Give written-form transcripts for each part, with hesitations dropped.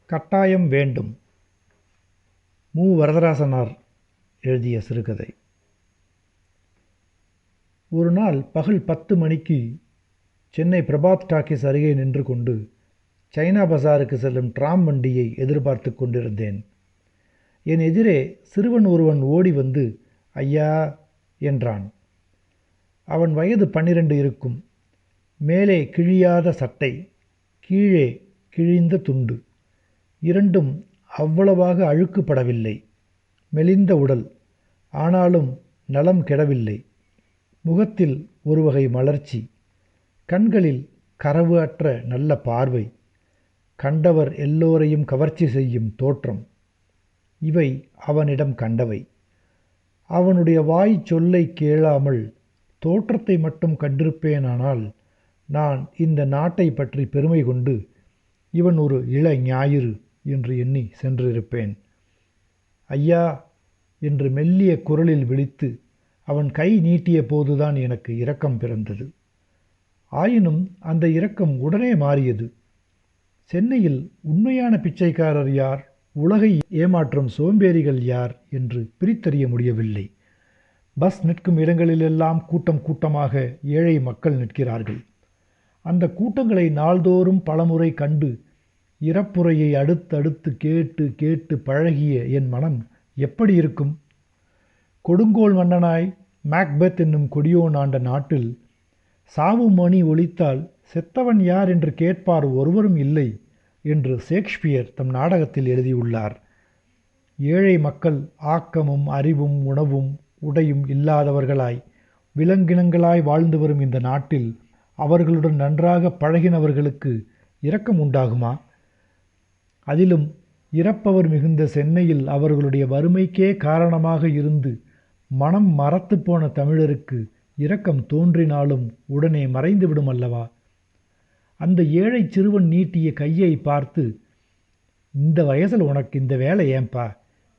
கட்டாயம் வேண்டும். மு. வரதராசனார் எழுதிய சிறுகதை. ஒரு நாள் பகல் 10 மணிக்கு சென்னை பிரபாத் டாக்கீஸ் அருகே நின்று கொண்டு சைனா பஜாருக்கு செல்லும் டிராம் வண்டியை எதிர்பார்த்து கொண்டிருந்தேன். என் எதிரே சிறுவன் ஒருவன் ஓடி வந்து ஐயா என்றான். அவன் வயது 12 இருக்கும். மேலே கிழியாத சட்டை, கீழே கிழிந்த துண்டு. இரண்டும் அவ்வளவாக அழுக்குப்படவில்லை. மெலிந்த உடல், ஆனாலும் நலம் கெடவில்லை. முகத்தில் ஒரு வகை மலர்ச்சி, கண்களில் கரவு அற்ற நல்ல பார்வை, கண்டவர் எல்லோரையும் கவர்ச்சி செய்யும் தோற்றம். இவை அவனிடம் கண்டவை. அவனுடைய வாய் சொல்லை கேளாமல் தோற்றத்தை மட்டும் கண்டிருப்பேனானால் நான் இந்த நாட்டை பற்றி பெருமை கொண்டு இவன் ஒரு இள ஞாயிறு என்று எண்ணி சென்றிருப்பேன். ஐயா என்று மெல்லிய குரலில் விழித்து அவன் கை நீட்டிய போதுதான் எனக்கு இரக்கம் பிறந்தது. ஆயினும் அந்த இரக்கம் உடனே மாறியது. சென்னையில் உண்மையான பிச்சைக்காரர் யார், உலகை ஏமாற்றும் சோம்பேறிகள் யார் என்று பிரித்தறிய முடியவில்லை. பஸ் நிற்கும் இடங்களிலெல்லாம் கூட்டம் கூட்டமாக ஏழை மக்கள் நிற்கிறார்கள். அந்த கூட்டங்களை நாள்தோறும் பலமுறை கண்டு இறப்புரையை அடுத்தடுத்து கேட்டு கேட்டு பழகிய என் மனம் எப்படி இருக்கும்? கொடுங்கோல் மன்னனாய் மேக்பெத் என்னும் கொடியோன் ஆண்ட நாட்டில் சாவு மணி ஒலித்தால் செத்தவன் யார் என்று கேட்பார் ஒருவரும் இல்லை என்று ஷேக்ஸ்பியர் தம் நாடகத்தில் எழுதியுள்ளார். ஏழை மக்கள் ஆக்கமும் அறிவும் உணவும் உடையும் இல்லாதவர்களாய் விலங்கினங்களாய் வாழ்ந்து வரும் இந்த நாட்டில் அவர்களுடன் நன்றாக பழகினவர்களுக்கு இரக்கம் உண்டாகுமா? அதிலும் இறப்பவர் மிகுந்த சென்னையில் அவர்களுடைய வறுமைக்கே காரணமாக இருந்து மனம் மரத்து போன தமிழருக்கு இரக்கம் தோன்றினாலும் உடனே மறைந்துவிடும் அல்லவா? அந்த ஏழை சிறுவன் நீட்டிய கையை பார்த்து, இந்த வயசில் உனக்கு இந்த வேலை ஏன்பா?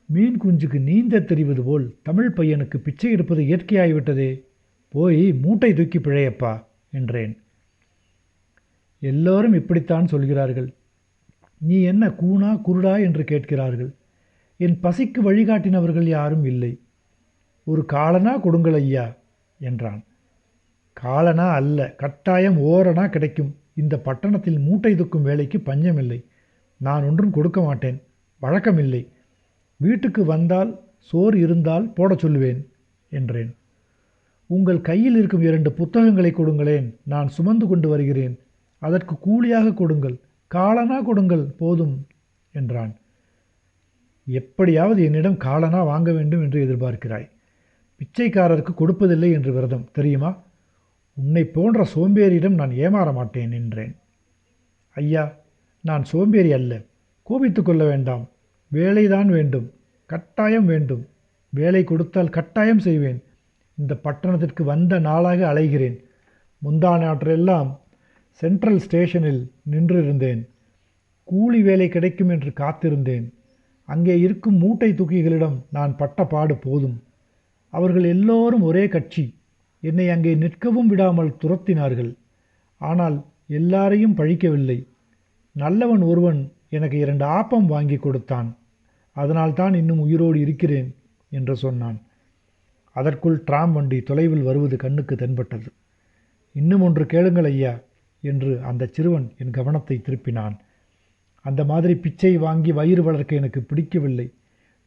மீன் குஞ்சுக்கு நீந்த தெரிவது போல் தமிழ் பையனுக்கு பிச்சை எடுப்பது இயற்கையாகிவிட்டதே, போய் மூட்டை தூக்கி பிழையப்பா என்றேன். எல்லோரும் இப்படித்தான் சொல்கிறார்கள். நீ என்ன கூனா குருடா என்று கேட்கிறார்கள். என் பசிக்கு வழிகாட்டினவர்கள் யாரும் இல்லை. ஒரு காலனா கொடுங்கள் ஐயா என்றான். காலனா அல்ல, கட்டாயம் ஓரணா கிடைக்கும். இந்த பட்டணத்தில் மூட்டை தூக்கும் வேலைக்கு பஞ்சமில்லை. நான் ஒன்றும் கொடுக்க மாட்டேன், வழக்கமில்லை. வீட்டுக்கு வந்தால் சோறு இருந்தால் போட சொல்லுவேன் என்றேன். உங்கள் கையில் இருக்கும் 2 புத்தகங்களை கொடுங்களேன், நான் சுமந்து கொண்டு வருகிறேன். அதற்கு கூலியாக கொடுங்கள், காலனா கொடுங்கள் போதும் என்றான். எப்படியாவது என்னிடம் காலனா வாங்க வேண்டும் என்று எதிர்பார்க்கிறாய். பிச்சைக்காரருக்கு கொடுப்பதில்லை என்று விரதம் தெரியுமா? உன்னை போன்ற சோம்பேறியிடம் நான் ஏமாற மாட்டேன் என்றேன். ஐயா, நான் சோம்பேறி அல்ல, கோபித்து கொள்ள வேண்டாம். வேலைதான் வேண்டும், கட்டாயம் வேண்டும். வேலை கொடுத்தால் கட்டாயம் செய்வேன். இந்த பட்டணத்திற்கு வந்த நாளாக அலைகிறேன். முந்தா நாற்றெல்லாம் சென்ட்ரல் ஸ்டேஷனில் நின்றிருந்தேன். கூலி வேலை கிடைக்கும் என்று காத்திருந்தேன். அங்கே இருக்கும் மூட்டை தூக்கிகளிடம் நான் பட்ட பாடு போதும். அவர்கள் எல்லோரும் ஒரே கட்சி. என்னை அங்கே நிற்கவும் விடாமல் துரத்தினார்கள். ஆனால் எல்லாரையும் பழிக்கவில்லை. நல்லவன் ஒருவன் எனக்கு 2 ஆப்பம் வாங்கி கொடுத்தான். அதனால்தான் இன்னும் உயிரோடு இருக்கிறேன் என்று சொன்னான். அதற்குள் டிராம் வண்டி தொலைவில் வருவது கண்ணுக்கு தென்பட்டது. இன்னும் ஒன்று கேளுங்கள் ஐயா என்று அந்த சிறுவன் என் கவனத்தை திருப்பினான். அந்த மாதிரி பிச்சை வாங்கி வயிறு வளர்க்க எனக்கு பிடிக்கவில்லை.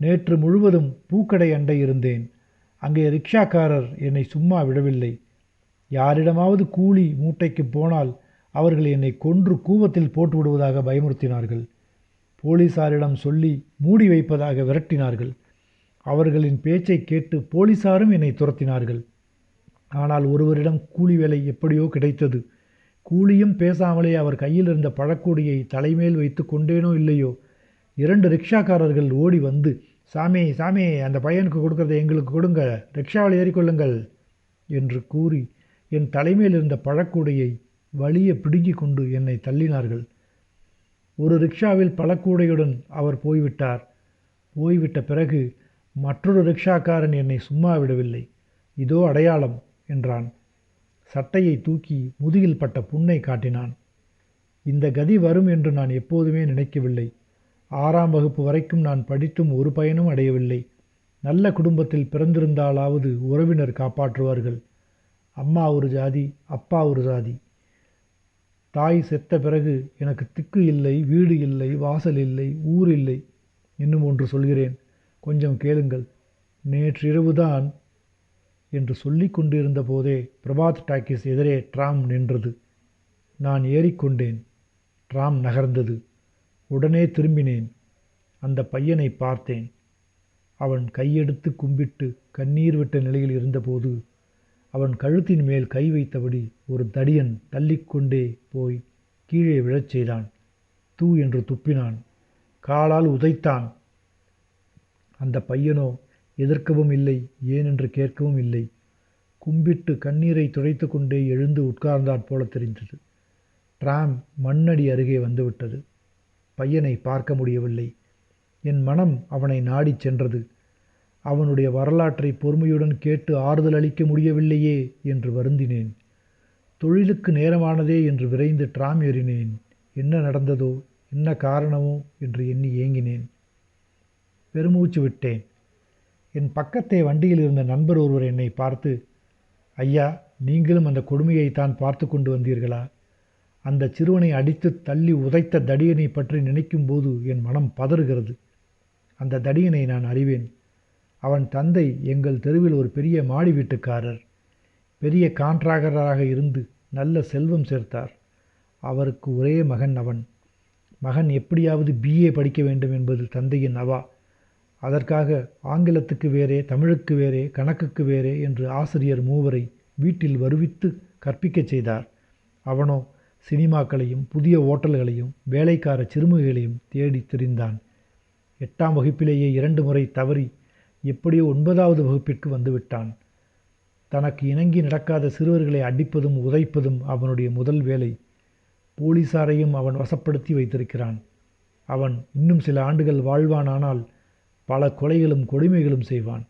நேற்று முழுவதும் பூக்கடை அண்டை இருந்தேன். அங்கே ரிக்ஷாக்காரர் என்னை சும்மா விடவில்லை. யாரிடமாவது கூலி மூட்டைக்கு போனால் அவர்கள் என்னை கொன்று கூவத்தில் போட்டு விடுவதாக பயமுறுத்தினார்கள். போலீசாரிடம் சொல்லி மூடி வைப்பதாக விரட்டினார்கள். அவர்களின் பேச்சை கேட்டு போலீசாரும் என்னை துரத்தினார்கள். ஆனால் ஒருவரிடம் கூலி வேலை எப்படியோ கிடைத்தது. கூலியும் பேசாமலே அவர் கையில் இருந்த பழக்கூடையை தலைமேல் வைத்து கொண்டேனோ இல்லையோ 2 ரிக்ஷாக்காரர்கள் ஓடி வந்து, சாமி சாமி, அந்த பையனுக்கு கொடுக்கறதை எங்களுக்கு கொடுங்க, ரிக்ஷாவில் ஏறிக்கொள்ளுங்கள் என்று கூறி என் தலைமேல் இருந்த பழக்கூடையை வலிய பிடுங்கி கொண்டு என்னை தள்ளினார்கள். ஒரு ரிக்ஷாவில் பழக்கூடையுடன் அவர் போய்விட்டார். போய்விட்ட பிறகு மற்றொரு ரிக்ஷாக்காரன் என்னை சும்மா விடவில்லை. இதோ அடையாளம் என்றான். சட்டையை தூக்கி முதுகில் பட்ட புண்ணை காட்டினான். இந்த கதி வரும் என்று நான் எப்போதுமே நினைக்கவில்லை. 6ஆம் வகுப்பு வரைக்கும் நான் படித்தும் ஒரு பயனும் அடையவில்லை. நல்ல குடும்பத்தில் பிறந்திருந்தாலாவது உறவினர் காப்பாற்றுவார்கள். அம்மா ஒரு ஜாதி, அப்பா ஒரு ஜாதி. தாய் செத்த பிறகு எனக்கு திக்கு இல்லை, வீடு இல்லை, வாசல் இல்லை, ஊர் இல்லை. இன்னும் ஒன்று சொல்கிறேன், கொஞ்சம் கேளுங்கள். நேற்றிரவுதான் என்று சொல்லிக் கொண்டிருந்த போதே பிரபாத் டாக்கீஸ் எதிரே டிராம் நின்றது. நான் ஏறிக்கொண்டேன். டிராம் நகர்ந்தது. உடனே திரும்பினேன். அந்த பையனை பார்த்தேன். அவன் கையெடுத்து கும்பிட்டு கண்ணீர் விட்ட நிலையில் இருந்தபோது அவன் கழுத்தின் மேல் கை வைத்தபடி ஒரு தடியன் தள்ளிக்கொண்டே போய் கீழே விழச் செய்தான். தூ என்று துப்பினான். காலால் உதைத்தான். அந்த பையனோ எதிர்க்கவும் இல்லை, ஏனென்று கேட்கவும் இல்லை. கும்பிட்டு கண்ணீரை துடைத்து கொண்டே எழுந்து உட்கார்ந்தாற் போல தெரிந்தது. டிராம் மண்ணடி அருகே வந்துவிட்டது. பையனை பார்க்க முடியவில்லை. என் மனம் அவனை நாடிச் சென்றது. அவனுடைய வரலாற்றை பொறுமையுடன் கேட்டு ஆறுதல் அளிக்க முடியவில்லையே என்று வருந்தினேன். தொழிலுக்கு நேரமானதே என்று விரைந்து டிராம் ஏறினேன். என்ன நடந்ததோ, என்ன காரணமோ என்று எண்ணி ஏங்கினேன். பெருமூச்சு விட்டேன். என் பக்கத்தே வண்டியில் இருந்த நண்பர் ஒருவர் என்னை பார்த்து, ஐயா, நீங்களும் அந்த கொடுமையைத்தான் பார்த்து கொண்டு வந்தீர்களா? அந்த சிறுவனை அடித்து தள்ளி உதைத்த தடியனை பற்றி நினைக்கும் போது என் மனம் பதறுகிறது. அந்த தடியனை நான் அறிவேன். அவன் தந்தை எங்கள் தெருவில் ஒரு பெரிய மாடி வீட்டுக்காரர். பெரிய கான்ட்ராக்டராக இருந்து நல்ல செல்வம் சேர்த்தார். அவருக்கு ஒரே மகன். அவன் மகன் எப்படியாவது BA படிக்க வேண்டும் என்பது தந்தையின் அவா. அதற்காக ஆங்கிலத்துக்கு வேறே, தமிழுக்கு வேறே, கணக்குக்கு வேறே என்று ஆசிரியர் 3 வீட்டில் வருவித்து கற்பிக்கச் செய்தார். அவனோ சினிமாக்களையும் புதிய ஓட்டல்களையும் வேலைக்கார சிறுமிகளையும் தேடி திரிந்தான். 8ஆம் வகுப்பிலேயே 2 முறை தவறி எப்படியோ 9வது வகுப்பிற்கு வந்துவிட்டான். தனக்கு இணங்கி நடக்காத சிறுவர்களை அடிப்பதும் உதைப்பதும் அவனுடைய முதல் வேலை. போலீசாரையும் அவன் வசப்படுத்தி வைத்திருக்கிறான். அவன் இன்னும் சில ஆண்டுகள் வாழ்வானானால் பல கொலைகளும் கொடுமைகளும் செய்வான்.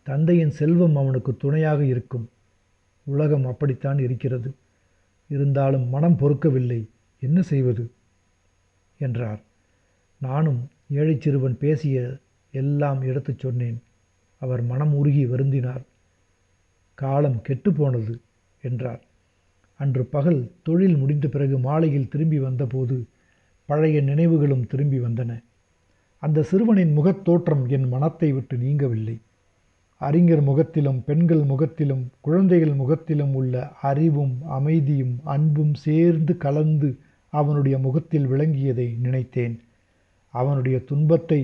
தந்தையின் செல்வம் அவனுக்கு துணையாக இருக்கும். உலகம் அப்படித்தான் இருக்கிறது. இருந்தாலும் மனம் பொறுக்கவில்லை. என்ன செய்வது என்றார். நானும் ஏழை சிறுவன் பேசிய எல்லாம் எடுத்துச் சொன்னேன். அவர் மனம் உருகி வருந்தினார். காலம் கெட்டுப்போனது என்றார். அன்று பகல் தொழில் முடிந்த பிறகு மாலையில் திரும்பி வந்தபோது பழைய நினைவுகளும் திரும்பி வந்தன. அந்த சிறுவனின் முகத்தோற்றம் என் மனத்தை விட்டு நீங்கவில்லை. அறிஞர் முகத்திலும் பெண்கள் முகத்திலும் குழந்தைகள் முகத்திலும் உள்ள அறிவும் அமைதியும் அன்பும் சேர்ந்து கலந்து அவனுடைய முகத்தில் விளங்கியதை நினைத்தேன். அவனுடைய துன்பத்தை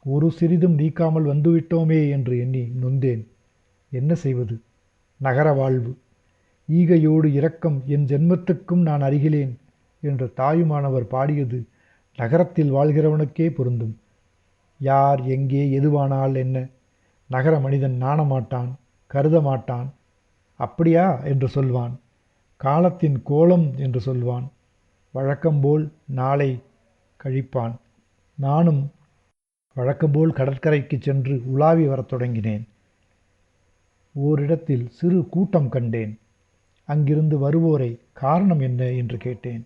ஒரு சிறிதும் நீக்காமல் வந்துவிட்டோமே என்று எண்ணி நொந்தேன். என்ன செய்வது? நகர வாழ்வு. ஈகையோடு இரக்கம் என் ஜென்மத்துக்கும் நான் அறிகிலேன் என்று தாயுமானவர் பாடியது நகரத்தில் வாழ்கிறவனுக்கே பொருந்தும். யார் எங்கே எதுவானால் என்ன? நகர மனிதன் நாணமாட்டான், கருத மாட்டான். அப்படியா என்று சொல்வான். காலத்தின் கோலம் என்று சொல்வான். வழக்கம்போல் நாளை கழிப்பான். நானும் வழக்கம்போல் கடற்கரைக்கு சென்று உலாவி வரத் தொடங்கினேன். ஓரிடத்தில் சிறு கூட்டம் கண்டேன். அங்கிருந்து வருவோரை காரணம் என்ன என்று கேட்டேன்.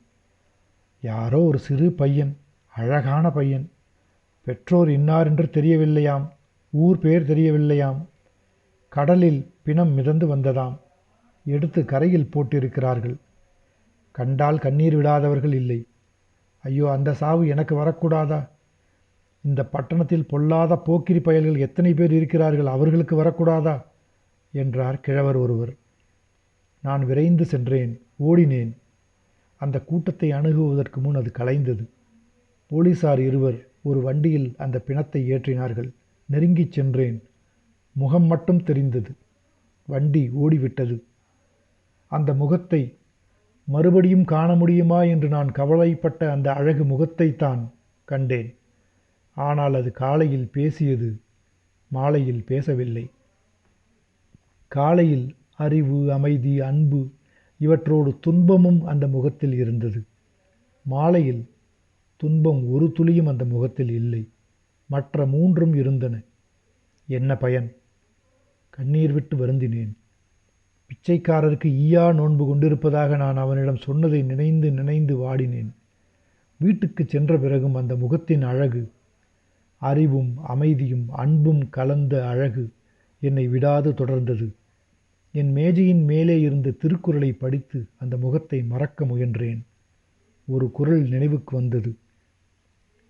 யாரோ ஒரு சிறு பையன், அழகான பையன். பெற்றோர் இன்னார் என்று தெரியவில்லையாம். ஊர் பேர் தெரியவில்லையாம். கடலில் பிணம் மிதந்து வந்ததாம். எடுத்து கரையில் போட்டிருக்கிறார்கள். கண்டால் கண்ணீர் விடாதவர்கள் இல்லை. ஐயோ, அந்த சாவு எனக்கு வரக்கூடாதா? இந்த பட்டணத்தில் பொல்லாத போக்கிரி பயல்கள் எத்தனை பேர் இருக்கிறார்கள், அவர்களுக்கு வரக்கூடாதா என்றார் கிழவர் ஒருவர். நான் விரைந்து சென்றேன், ஓடினேன். அந்த கூட்டத்தை அணுகுவதற்கு முன் அது கலைந்தது. போலீசார் 2 ஒரு வண்டியில் அந்த பிணத்தை ஏற்றினார்கள். நெருங்கிச் சென்றேன். முகம் மட்டும் தெரிந்தது. வண்டி ஓடிவிட்டது. அந்த முகத்தை மறுபடியும் காண முடியுமா என்று நான் கவலைப்பட்ட அந்த அழகு முகத்தைத்தான் கண்டேன். ஆனால் அது காலையில் பேசியது, மாலையில் பேசவில்லை. காலையில் அறிவு, அமைதி, அன்பு இவற்றோடு துன்பமும் அந்த முகத்தில் இருந்தது. மாலையில் துன்பம் ஒரு துளியும் அந்த முகத்தில் இல்லை. மற்ற 3ம் இருந்தன. என்ன பயன்? கண்ணீர் விட்டு வருந்தினேன். பிச்சைக்காரருக்கு ஈயா நோன்பு கொண்டிருப்பதாக நான் அவனிடம் சொன்னதை நினைந்து நினைந்து வாடினேன். வீட்டுக்குச் சென்ற பிறகும் அந்த முகத்தின் அழகு, அறிவும் அமைதியும் அன்பும் கலந்த அழகு என்னை விடாது தொடர்ந்தது. என் மேஜையின் மேலே இருந்த திருக்குறளை படித்து அந்த முகத்தை மறக்க முயன்றேன். ஒரு குறள் நினைவுக்கு வந்தது.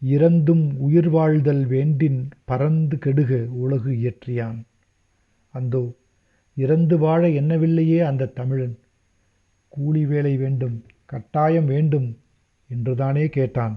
இறந்தும் உயிர் வாழ்தல் வேண்டின் பறந்து கெடுக உலகு இயற்றியான். அந்தோ இறந்து வாழ எண்ணவில்லையே அந்த தமிழன். கூலி வேலை வேண்டும், கட்டாயம் வேண்டும் என்றுதானே கேட்டான்.